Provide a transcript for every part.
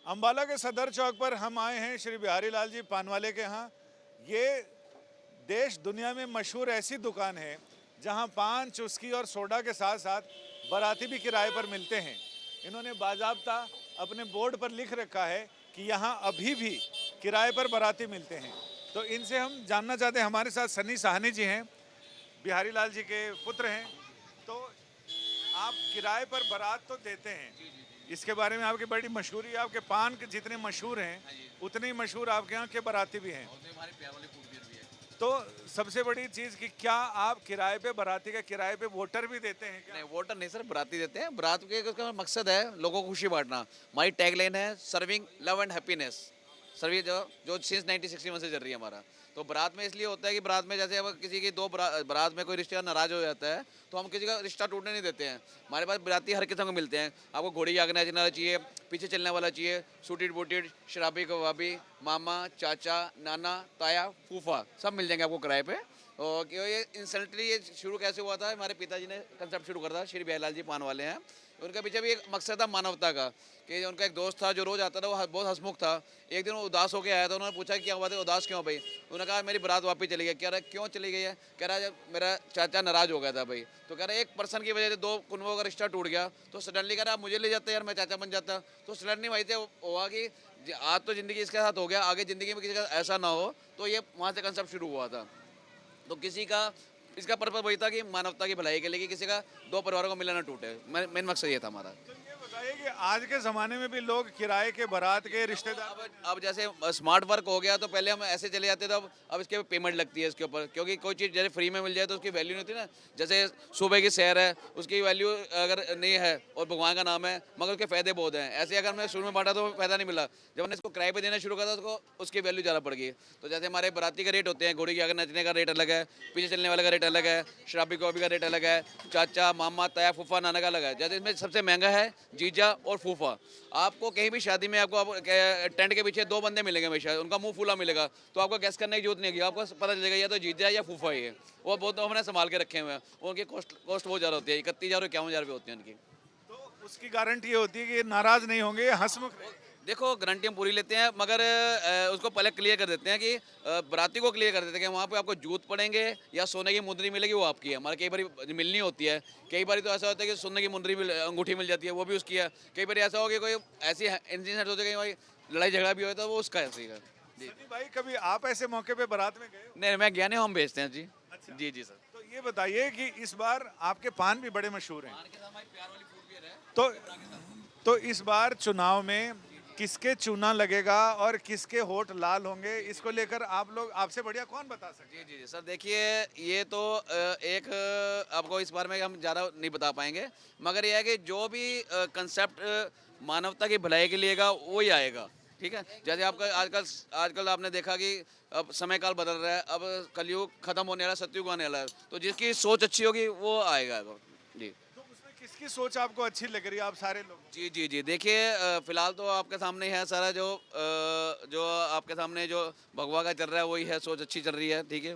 अम्बाला के सदर चौक पर हम आए हैं श्री बिहारी लाल जी पानवाले के यहाँ। ये देश दुनिया में मशहूर ऐसी दुकान है जहाँ पान, चुस्की और सोडा के साथ साथ बाराती भी किराए पर मिलते हैं। इन्होंने बाज़ाब्ता अपने बोर्ड पर लिख रखा है कि यहाँ अभी भी किराए पर बाराती मिलते हैं। तो इनसे हम जानना चाहते हैं। हमारे साथ सन्नी साहनी जी हैं, बिहारी लाल जी के पुत्र हैं। तो आप किराए पर बारात तो देते हैं, इसके बारे में आपकी बड़ी मशहूरी है। आपके पान के जितने मशहूर हैं उतने ही मशहूर आपके यहाँ के बाराती भी हैं। तो सबसे बड़ी चीज़ कि क्या आप किराए पे बाराती का किराए पे वोटर भी देते हैं क्या? नहीं, वोटर नहीं सर, बाराती देते हैं। बारात के उसका मकसद है लोगों को खुशी बांटना। हमारी टैगलाइन है serving love and happiness. Service जो सिंस 1961 से चल रही है हमारा। तो बारात में इसलिए होता है कि बारात में जैसे अब किसी की दो बारात में कोई रिश्तेदार नाराज हो जाता है तो हम किसी का रिश्ता टूटने नहीं देते हैं। हमारे पास बाराती हर किस्म के मिलते हैं। आपको घोड़ी आगना वाला चाहिए, पीछे चलने वाला चाहिए, सूटेड बूटेड, शराबी कबाबी, मामा, चाचा, नाना, ताया, फूफा सब मिल जाएंगे आपको किराए पे। और क्यों ये इंसल्टली ये शुरू कैसे हुआ था, हमारे पिताजी ने कंसेप्ट शुरू करा था। श्री बिहारी लाल जी पान वाले हैं। उनके पीछे भी एक मकसद था मानवता का, कि उनका एक दोस्त था जो रोज़ आता था, वो बहुत हंसमुख था। एक दिन वो उदास होकर आया था। उन्होंने पूछा क्या बात है, उदास क्यों भाई? उन्होंने कहा मेरी बारात वापस चली गई। कह रहा क्यों चली गई है? कह रहा जब मेरा चाचा नाराज़ हो गया था भाई। तो कह रहा एक पर्सन की वजह से दो कुनबों का रिश्ता टूट गया। तो सडनली कह रहा मुझे ले जाते यार, मैं चाचा बन जाता। तो सडनली वहीं से हुआ कि आज तो ज़िंदगी इसके साथ हो गया, आगे ज़िंदगी में किसी का ऐसा ना हो। तो ये वहाँ से कंसेप्ट शुरू हुआ था। तो किसी का इसका पर्पज वही था कि मानवता की भलाई के लिए, कि किसी का दो परिवारों को मिलना ना टूटे। मेन मकसद ये था हमारा। तो ये बताइए कि आज के ज़माने में भी लोग किराए के बारात के रिश्तेदार अब जैसे स्मार्ट वर्क हो गया तो पहले हम ऐसे चले जाते थे। अब इसके पेमेंट लगती है इसके ऊपर, क्योंकि कोई चीज़ जैसे फ्री में मिल जाए तो उसकी वैल्यू नहीं होती ना। जैसे सुबह की सैर है, उसकी वैल्यू अगर नहीं है और भगवान का नाम है, मगर उसके फ़ायदे बहुत हैं। ऐसे अगर हमने शुरू में बांटा तो फ़ायदा नहीं मिला। जब हमने इसको किराए पर देना शुरू करा तो उसकी वैल्यू ज़्यादा पड़ गई। तो जैसे हमारे बाराती का रेट होते हैं, घोड़ी के आगे नचने का रेट अलग है, पीछे चलने वाले का रेट अलग है, शराबी कॉबी का रेट अलग है, चाचा, मामा, ताया, फूफा, नाना का अलग है। जैसे इसमें सबसे महंगा है जीजा और फूफा। आपको कहीं भी शादी में आपको टेंट के पीछे दो बंदे मिलेंगे हमेशा, उनका मुंह फूला मिलेगा। तो आपको गैस करने की जरूरत नहीं है, आपको पता चलेगा या तो जीजा या फूफा ही है। वो बहुत हमने संभाल के रखे हुए हैं। उनकी कॉस्ट बहुत ज़्यादा होती है, 31,000 और 51,000 रुपये होती है उनकी। तो उसकी गारंटी ये होती है कि नाराज़ नहीं होंगे, हंसमुख रहेंगे। देखो गारंटी हम पूरी लेते हैं, मगर उसको पहले क्लियर कर देते हैं कि बाराती को क्लियर कर देते हैं कि वहाँ पे आपको जूत पड़ेंगे या सोने की मुंदरी मिलेगी, वो आपकी है। हमारे कई बार मिलनी होती है। कई बार तो ऐसा होता है कि सोने की मुंदरी अंगूठी मिल जाती है, वो भी उसकी है। कई बार ऐसा हो कि कोई ऐसी इंसिडेंट होता है कि भाई लड़ाई झगड़ा भी होता है, वो उसका ऐसी है जी। सनी भाई, कभी आप ऐसे मौके पे बारात में गए हो? नहीं, मैं गया नहीं, हम भेजते हैं जी। अच्छा। जी जी सर। तो ये बताइए कि इस बार आपके पान भी बड़े मशहूर हैं। पान के साथ हमारी प्यार वाली फूड भी है। तो इस बार चुनाव में किसके चूना लगेगा और किसके होठ लाल होंगे, इसको लेकर आप लोग, आपसे बढ़िया कौन बता सकते हैं? जी जी जी सर, देखिए ये तो एक आपको इस बारे में हम ज़्यादा नहीं बता पाएंगे, मगर ये है कि जो भी कंसेप्ट मानवता की भलाई के लिए वो ही आएगा। ठीक है, जैसे आपका आजकल आपने देखा कि अब समय काल बदल रहा है, अब कलयुग खत्म होने वाला है, सतयुग आने वाला है। तो जिसकी सोच अच्छी होगी वो आएगा जी। तो उसमें किसकी सोच आपको अच्छी लग रही है, आप सारे लोग? जी जी जी, देखिए फिलहाल तो आपके सामने है सारा जो आपके सामने जो भगवा का चल रहा है वही है, सोच अच्छी चल रही है। ठीक है,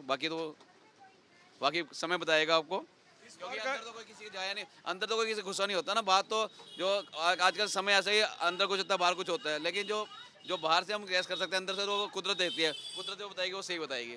बाकी समय बताएगा आपको, क्योंकि अंदर तो कोई किसी को जाया नहीं, अंदर तो कोई किसी गुस्सा नहीं होता ना। बात तो जो आजकल समय ऐसा ही, अंदर कुछ होता है बाहर कुछ होता है, लेकिन जो बाहर से हम गैस कर सकते हैं, अंदर से तो वो कुदरत देती है। कुदरत जो बताएगी वो सही बताएगी।